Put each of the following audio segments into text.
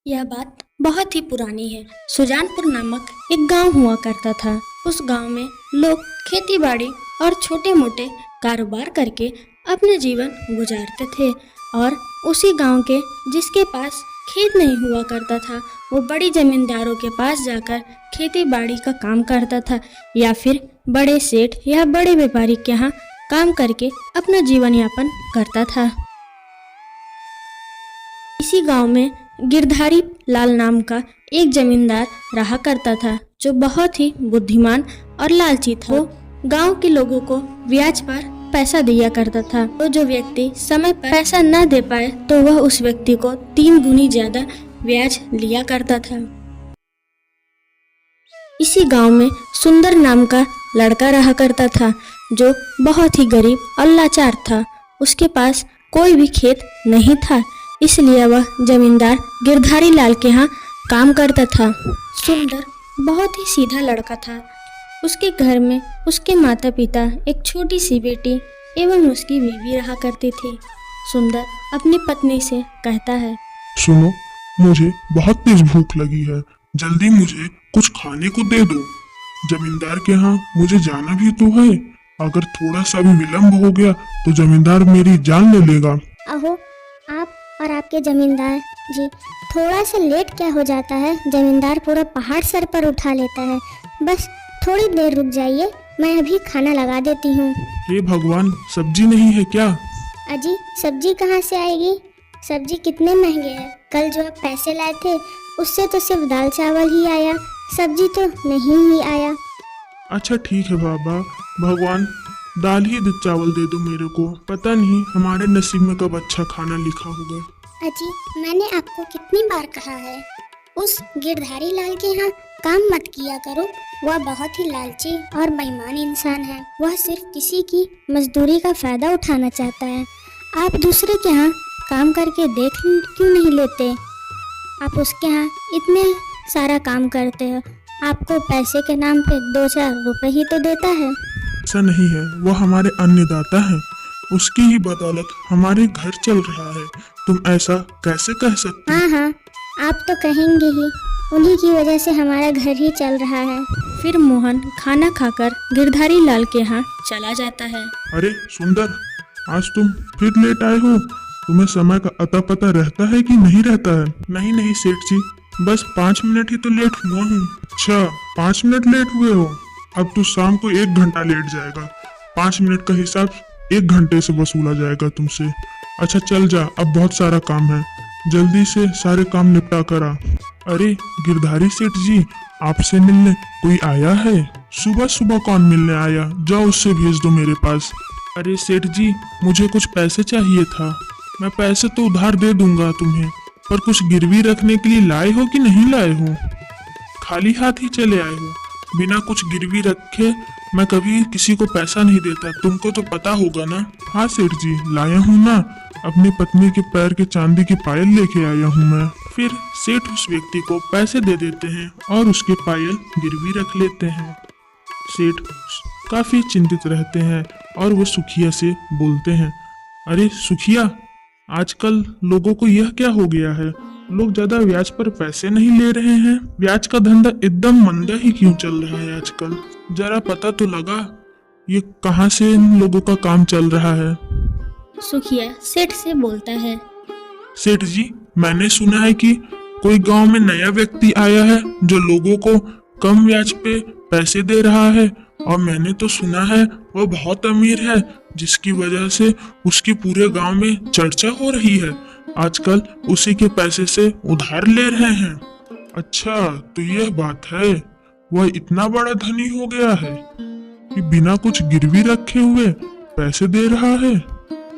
यह बात बहुत ही पुरानी है। सुजानपुर नामक एक गांव हुआ करता था। उस गांव में लोग खेती बाड़ी और छोटे मोटे कारोबार करके अपने जीवन गुजारते थे। और उसी गांव के जिसके पास खेत नहीं हुआ करता था, वो बड़ी जमींदारों के पास जाकर खेती बाड़ी का काम करता था, या फिर बड़े सेठ या बड़े व्यापारी के यहाँ काम करके अपना जीवन यापन करता था। इसी गांव में गिरधारी लाल नाम का एक जमींदार रहा करता था, जो बहुत ही बुद्धिमान और लालची था। वो गांव के लोगों को ब्याज पर पैसा दिया करता था। तो जो व्यक्ति समय पर पैसा न दे पाए तो वह उस व्यक्ति को 3 गुनी ज्यादा ब्याज लिया करता था। इसी गांव में सुंदर नाम का लड़का रहा करता था, जो बहुत ही गरीब और लाचार था। उसके पास कोई भी खेत नहीं था, इसलिए वह जमींदार गिरधारी लाल के यहाँ काम करता था। सुंदर बहुत ही सीधा लड़का था। उसके घर में उसके माता पिता, एक छोटी सी बेटी एवं उसकी बीवी रहा करती थी। सुंदर अपनी पत्नी से कहता है, सुनो, मुझे बहुत तेज भूख लगी है, जल्दी मुझे कुछ खाने को दे दो। जमींदार के यहाँ मुझे जाना भी तो है, अगर थोड़ा सा भी विलम्ब हो गया तो जमींदार मेरी जान ले लेगा। अहो, आप और आपके जमींदार जी, थोड़ा सा लेट क्या हो जाता है, जमींदार पूरा पहाड़ सर पर उठा लेता है। बस थोड़ी देर रुक जाइए, मैं अभी खाना लगा देती हूँ। हे भगवान, सब्जी नहीं है क्या? अजी, सब्जी कहाँ से आएगी? सब्जी कितने महंगे हैं। कल जो आप पैसे लाए थे उससे तो सिर्फ दाल चावल ही आया, सब्जी तो नहीं ही आया। अच्छा ठीक है बाबा, भगवान दाल ही चावल दे दो मेरे को। पता नहीं हमारे नसीब में कब अच्छा खाना लिखा होगा। अजी, मैंने आपको कितनी बार कहा है, उस गिरधारी लाल के यहाँ काम मत किया करो। वह बहुत ही लालची और बेईमान इंसान है। वह सिर्फ किसी की मजदूरी का फायदा उठाना चाहता है। आप दूसरे के यहाँ काम करके देख क्यों नहीं लेते? आप उसके यहाँ इतने सारा काम करते हो, आपको पैसे के नाम पे 2-4 रुपए ही तो देता है। ऐसा नहीं है, वो हमारे अन्नदाता हैं, उसकी ही बदौलत हमारे घर चल रहा है। तुम ऐसा कैसे कह सकते? हाँ, आप तो कहेंगे ही, उन्हीं की वजह से हमारा घर ही चल रहा है। फिर मोहन खाना खाकर गिरधारी लाल के यहाँ चला जाता है। अरे सुंदर, आज तुम फिर लेट आए हो। तुम्हें समय का अता पता रहता है कि नहीं रहता है? नहीं सेठ जी, बस 5 मिनट ही तो लेट हुआ हूँ। अच्छा, 5 मिनट लेट हुए हो? अब तो शाम को 1 घंटा लेट जाएगा। 5 मिनट का हिसाब 1 घंटे से वसूला जाएगा तुमसे। अच्छा चल जा, अब बहुत सारा काम है, जल्दी से सारे काम निपटा कर आ। अरे गिरधारी सेठ जी, आपसे मिलने कोई आया है? सुबह सुबह कौन मिलने आया? जाओ उससे भेज दो मेरे पास। अरे सेठ जी, मुझे कुछ पैसे चाहिए था। मैं पैसे तो उधार दे दूंगा तुम्हें, पर कुछ गिरवी रखने के लिए लाए हो कि नहीं लाए हो? खाली हाथ ही चले आए हो? बिना कुछ गिरवी रखे मैं कभी किसी को पैसा नहीं देता, तुमको तो पता होगा ना। हाँ सेठ जी, लाया हूँ ना, अपनी पत्नी के पैर के चांदी की पायल लेके आया हूँ मैं। फिर सेठ उस व्यक्ति को पैसे दे देते हैं और उसके पायल गिरवी रख लेते हैं। सेठ काफी चिंतित रहते हैं और वो सुखिया से बोलते हैं, अरे सुखिया, आजकल लोगों को यह क्या हो गया है? लोग ज्यादा ब्याज पर पैसे नहीं ले रहे हैं। ब्याज का धंधा एकदम मंदा ही क्यों चल रहा है आजकल? जरा पता तो लगा, ये कहाँ से इन लोगों का काम चल रहा है? सुखिया सेठ से बोलता है, सेठ जी, मैंने सुना है कि कोई गांव में नया व्यक्ति आया है जो लोगों को कम ब्याज पे पैसे दे रहा है, और मैंने तो सुना है वो बहुत अमीर है, जिसकी वजह से उसकी पूरे गांव में चर्चा हो रही है। आजकल उसी के पैसे से उधार ले रहे हैं। अच्छा, तो यह बात है, वह इतना बड़ा धनी हो गया है कि बिना कुछ गिरवी रखे हुए पैसे दे रहा है।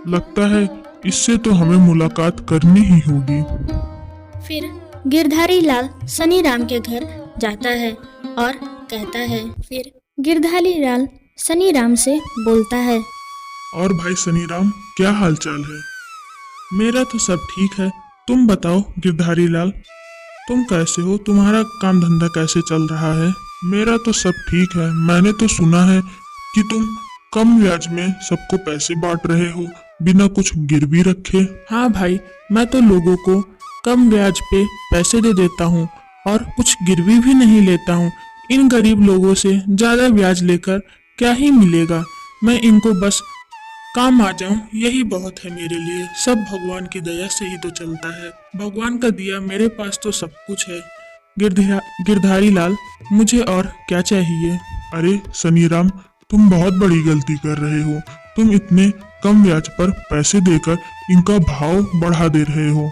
लगता है इससे तो हमें मुलाकात करनी ही होगी। फिर गिरधारी लाल सनी राम के घर जाता है और कहता है। फिर गिरधारी लाल सनी राम से बोलता है, और भाई सनी राम, क्या हाल चाल है? मेरा तो सब ठीक है, तुम बताओ गिरधारी लाल, तुम कैसे हो? तुम्हारा काम धंधा कैसे चल रहा है? मेरा तो सब ठीक है। मैंने तो सुना है कि तुम कम ब्याज में सबको पैसे बांट रहे हो बिना कुछ गिरवी रखे। हाँ भाई, मैं तो लोगों को कम ब्याज पे पैसे दे देता हूँ और कुछ गिरवी भी नहीं लेता हूँ। इन गरीब लोगों से ज्यादा ब्याज लेकर क्या ही मिलेगा। मैं इनको बस काम आ जाऊं यही बहुत है मेरे लिए। सब भगवान की दया से ही तो चलता है। भगवान का दिया मेरे पास तो सब कुछ है। गिरधारी लाल, मुझे और क्या चाहिए? अरे सनीराम, तुम बहुत बड़ी गलती कर रहे हो। तुम इतने कम ब्याज पर पैसे देकर इनका भाव बढ़ा दे रहे हो।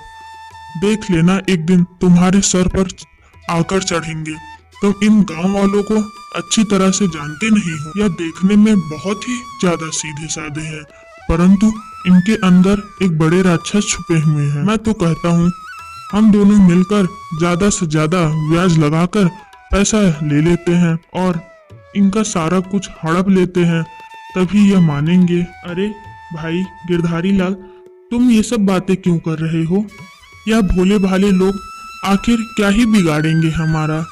देख लेना, एक दिन तुम्हारे सर पर आकर चढ़ेंगे। तुम इन गांव वालों को अच्छी तरह से जानते नहीं हो। यह देखने में बहुत ही ज्यादा सीधे साधे हैं, परंतु इनके अंदर एक बड़े राक्षस छुपे हुए हैं। मैं तो कहता हूँ हम दोनों मिलकर ज्यादा से ज्यादा ब्याज लगाकर पैसा ले लेते हैं और इनका सारा कुछ हड़प लेते हैं, तभी यह मानेंगे। अरे भाई गिरधारी लाल, तुम ये सब बातें क्यों कर रहे हो? यह भोले भाले लोग आखिर क्या ही बिगाड़ेंगे हमारा।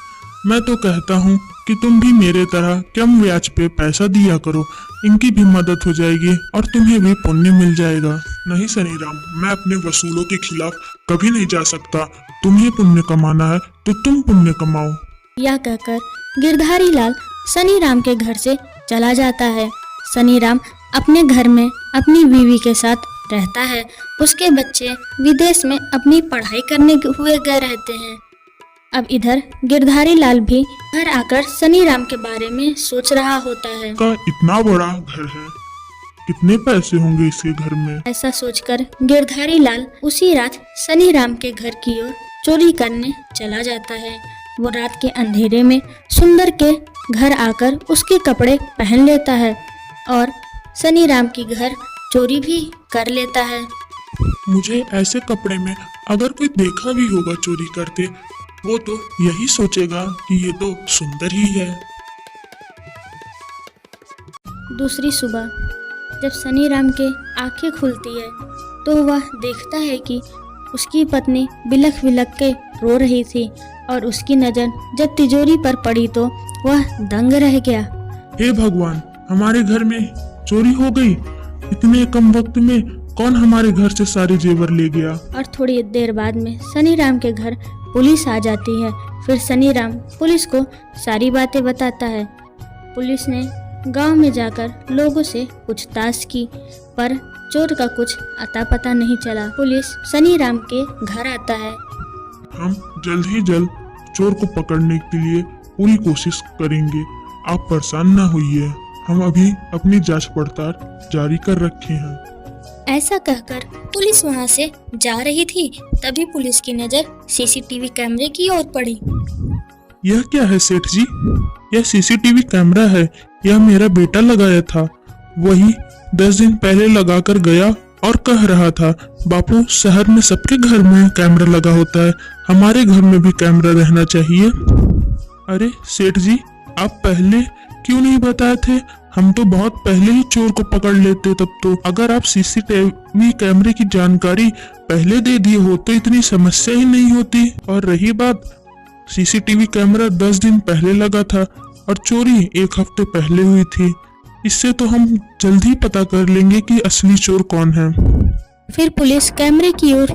मैं तो कहता हूँ कि तुम भी मेरे तरह कम ब्याज पे पैसा दिया करो। इनकी भी मदद हो जाएगी और तुम्हें भी पुण्य मिल जाएगा। नहीं सनीराम, मैं अपने वसूलों के खिलाफ कभी नहीं जा सकता। तुम्हें पुण्य कमाना है तो तुम पुण्य कमाओ। यह कहकर गिरधारी लाल सनीराम के घर से चला जाता है। सनीराम अपने घर में अपनी बीवी के साथ रहता है। उसके बच्चे विदेश में अपनी पढ़ाई करने हुए गए रहते हैं। अब इधर गिरधारी लाल भी घर आकर सनीराम के बारे में सोच रहा होता है। का इतना बड़ा घर है, कितने पैसे होंगे इसके घर में? ऐसा सोचकर गिरधारी लाल उसी रात सनीराम के घर की ओर चोरी करने चला जाता है। वो रात के अंधेरे में सुंदर के घर आकर उसके कपड़े पहन लेता है और सनीराम की घर चोरी भी कर लेता है। मुझे ऐसे कपड़े में अगर कोई देखा भी होगा चोरी करते, वो तो यही सोचेगा कि ये तो सुंदर ही है। दूसरी सुबह जब सनीराम के आंखें खुलती है तो वह देखता है कि उसकी पत्नी बिलख बिलख के रो रही थी और उसकी नज़र जब तिजोरी पर पड़ी तो वह दंग रह गया। हे भगवान, हमारे घर में चोरी हो गई। इतने कम वक्त में कौन हमारे घर से सारे जेवर ले गया? और थोड़ी देर बाद में सनीराम के घर पुलिस आ जाती है। फिर सनीराम पुलिस को सारी बातें बताता है। पुलिस ने गांव में जाकर लोगों से पूछताछ की, पर चोर का कुछ अता पता नहीं चला। पुलिस सनीराम के घर आता है। हम जल्द ही जल्द चोर को पकड़ने के लिए पूरी कोशिश करेंगे, आप परेशान ना होइए। हम अभी अपनी जांच पड़ताल जारी कर रखे हैं। ऐसा कहकर पुलिस वहां से जा रही थी, तभी पुलिस की नजर सीसीटीवी कैमरे की ओर पड़ी। यह क्या है सेठ जी? यह सीसीटीवी कैमरा है। यह मेरा बेटा लगाया था। वही 10 दिन पहले लगाकर गया और कह रहा था, बापू शहर में सबके घर में कैमरा लगा होता है, हमारे घर में भी कैमरा रहना चाहिए। अरे सेठ जी, आप पहले क्यों नहीं बताए थे? हम तो बहुत पहले ही चोर को पकड़ लेते। तब तो अगर आप सीसीटीवी कैमरे की जानकारी पहले दे दिए हो तो इतनी समस्या ही नहीं होती। और रही बात, सीसीटीवी कैमरा 10 दिन पहले लगा था और चोरी 1 हफ्ते पहले हुई थी। इससे तो हम जल्द ही पता कर लेंगे कि असली चोर कौन है। फिर पुलिस कैमरे की ओर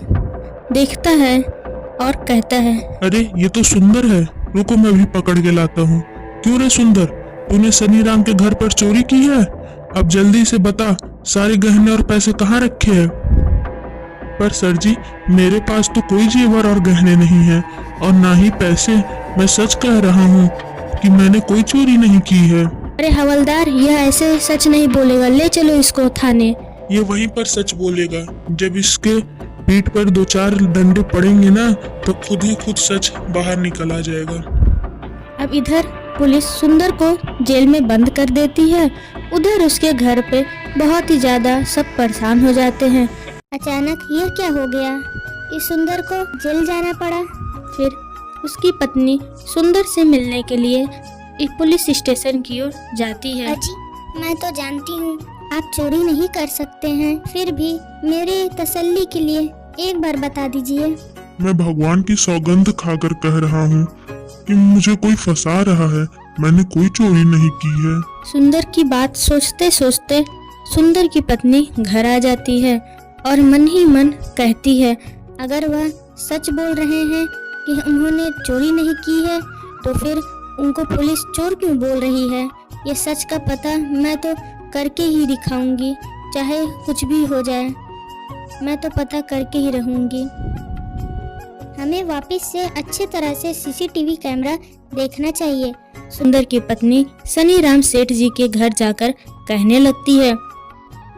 देखता है और कहता है, अरे ये तो सुंदर है, रुको मैं भी पकड़ के लाता हूँ। क्यों रे सुंदर, तूने सनीराम के घर पर चोरी की है? अब जल्दी से बता, सारे गहने और पैसे कहाँ रखे हैं? पर सर जी, मेरे पास तो कोई जेवर और गहने नहीं है और ना ही पैसे। मैं सच कह रहा हूँ कि मैंने कोई चोरी नहीं की है। अरे हवलदार, यह ऐसे सच नहीं बोलेगा, ले चलो इसको थाने। ये वहीं पर सच बोलेगा। जब इसके पीठ पर 2-4 डंडे पड़ेंगे ना, तो खुद ही खुद सच बाहर निकल आ जाएगा। अब इधर पुलिस सुंदर को जेल में बंद कर देती है। उधर उसके घर पे बहुत ही ज्यादा सब परेशान हो जाते हैं। अचानक यह क्या हो गया? इस सुंदर को जेल जाना पड़ा। फिर उसकी पत्नी सुंदर से मिलने के लिए एक पुलिस स्टेशन की ओर जाती है। अजी, मैं तो जानती हूँ आप चोरी नहीं कर सकते हैं, फिर भी मेरे तसल्ली के लिए एक बार बता दीजिए। मैं भगवान की सौगंध खाकर कह रहा हूँ कि मुझे कोई फंसा रहा है। मैंने कोई चोरी नहीं की है। सुंदर की बात सोचते सोचते सुंदर की पत्नी घर आ जाती है और मन ही मन कहती है, अगर वह सच बोल रहे हैं कि उन्होंने चोरी नहीं की है, तो फिर उनको पुलिस चोर क्यों बोल रही है? ये सच का पता मैं तो करके ही दिखाऊंगी, चाहे कुछ भी हो जाए, मैं तो पता करके ही रहूंगी। हमें वापस से अच्छे तरह से सीसीटीवी कैमरा देखना चाहिए। सुंदर की पत्नी सनी राम सेठ जी के घर जाकर कहने लगती है,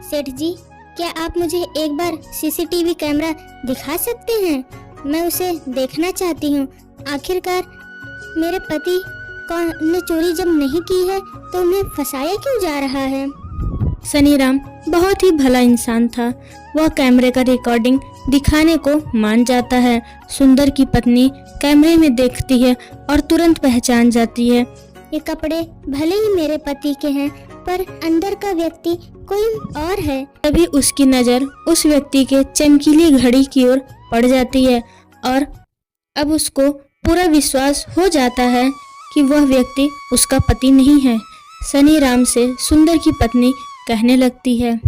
सेठ जी, क्या आप मुझे एक बार सीसीटीवी कैमरा दिखा सकते हैं? मैं उसे देखना चाहती हूँ। आखिरकार मेरे पति ने चोरी जब नहीं की है तो उन्हें फंसाया क्यों जा रहा है? सनी राम बहुत ही भला इंसान था। वह कैमरे का रिकॉर्डिंग दिखाने को मान जाता है। सुंदर की पत्नी कैमरे में देखती है और तुरंत पहचान जाती है। ये कपड़े भले ही मेरे पति के हैं, पर अंदर का व्यक्ति कोई और है। तभी उसकी नज़र उस व्यक्ति के चमकीली घड़ी की ओर पड़ जाती है और अब उसको पूरा विश्वास हो जाता है कि वह व्यक्ति उसका पति नहीं है। सनी राम से सुंदर की पत्नी कहने लगती है,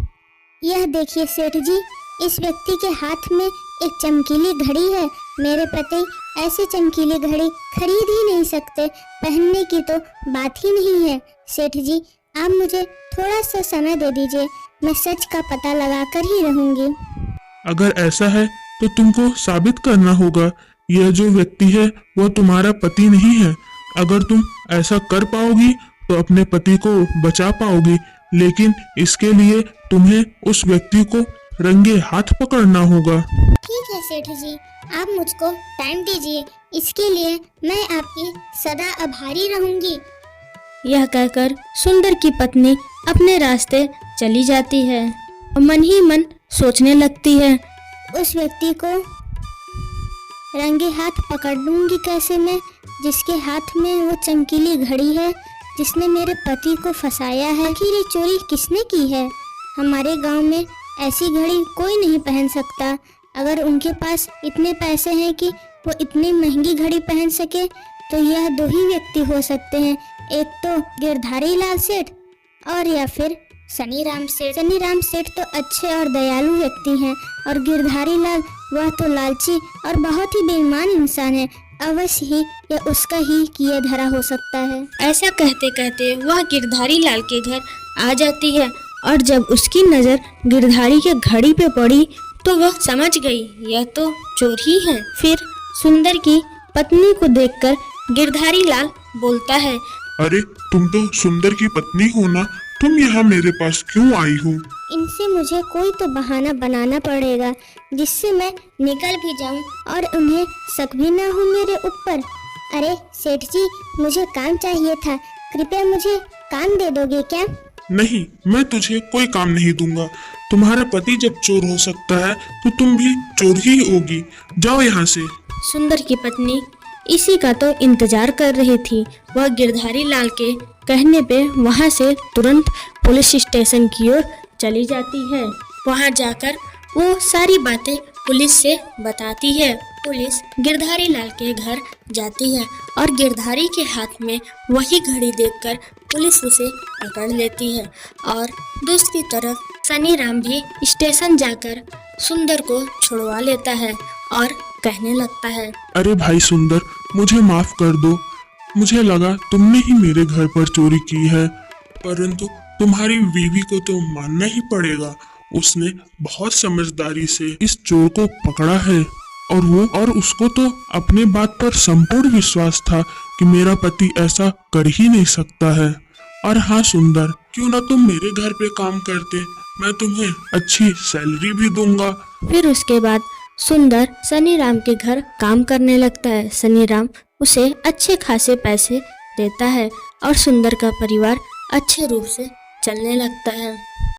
यह देखिए सेठ जी, इस व्यक्ति के हाथ में एक चमकीली घड़ी है। मेरे पति ऐसी चमकीली घड़ी खरीद ही नहीं सकते, पहनने की तो बात ही नहीं है। सेठ जी, आप मुझे थोड़ा सा समय दे दीजिए, मैं सच का पता लगा कर ही रहूंगी। अगर ऐसा है तो तुमको साबित करना होगा यह जो व्यक्ति है वह तुम्हारा पति नहीं है। अगर तुम ऐसा कर पाओगी तो अपने पति को बचा पाओगी, लेकिन इसके लिए तुम्हें उस व्यक्ति को रंगे हाथ पकड़ना होगा। ठीक है सेठ जी, आप मुझको टाइम दीजिए, इसके लिए मैं आपकी सदा आभारी रहूंगी। यह कहकर सुंदर की पत्नी अपने रास्ते चली जाती है और मन ही मन सोचने लगती है, उस व्यक्ति को रंगे हाथ पकड़ लूंगी कैसे मैं, जिसके हाथ में वो चमकीली घड़ी है, जिसने मेरे पति को फंसाया है। आखिर ये चोरी किसने की है? हमारे गांव में ऐसी घड़ी कोई नहीं पहन सकता। अगर उनके पास इतने पैसे हैं कि वो इतनी महंगी घड़ी पहन सके, तो यह दो ही व्यक्ति हो सकते हैं, एक तो गिरधारी लाल सेठ और या फिर सनी राम सेठ। सनी राम सेठ तो अच्छे और दयालु व्यक्ति हैं, और गिरधारी लाल वह तो लालची और बहुत ही बेईमान इंसान है। अवश्य ही यह उसका ही किया धरा हो सकता है। ऐसा कहते कहते वह गिरधारी लाल के घर आ जाती है और जब उसकी नज़र गिरधारी के घड़ी पे पड़ी तो वह समझ गई यह तो चोर ही है। फिर सुंदर की पत्नी को देखकर गिरधारी लाल बोलता है, अरे तुम तो सुंदर की पत्नी हो ना, तुम यहाँ मेरे पास क्यों आई हो? इनसे मुझे कोई तो बहाना बनाना पड़ेगा जिससे मैं निकल भी जाऊं और उन्हें शक भी ना हो मेरे ऊपर। अरे सेठ जी, मुझे काम चाहिए था, कृपया मुझे काम दे दोगे क्या? नहीं, मैं तुझे कोई काम नहीं दूंगा। तुम्हारा पति जब चोर हो सकता है तो तुम भी चोर ही होगी। जाओ यहाँ से। सुंदर की पत्नी इसी का तो इंतजार कर रही थी। वह गिरधारी लाल के कहने पे वहां से तुरंत पुलिस स्टेशन की ओर चली जाती है। वहां जाकर वो सारी बातें पुलिस से बताती है। पुलिस गिरधारी लाल के घर जाती है और गिरधारी के हाथ में वही घड़ी देखकर पुलिस उसे पकड़ लेती है। और दूसरी तरफ सनी राम भी स्टेशन जाकर सुंदर को छुड़वा लेता है और कहने लगता है, अरे भाई सुंदर, मुझे माफ कर दो। मुझे लगा तुमने ही मेरे घर पर चोरी की है, परंतु तुम्हारी बीवी को तो मानना ही पड़ेगा। उसने बहुत समझदारी से इस चोर को पकड़ा है और उसको तो अपने बात पर संपूर्ण विश्वास था कि मेरा पति ऐसा कर ही नहीं सकता है। और हाँ सुंदर, क्यों ना तुम मेरे घर पे काम करते, मैं तुम्हें अच्छी सैलरी भी दूंगा। फिर उसके बाद सुंदर सनी राम के घर काम करने लगता है। सनी राम उसे अच्छे खासे पैसे देता है और सुंदर का परिवार अच्छे रूप से चलने लगता है।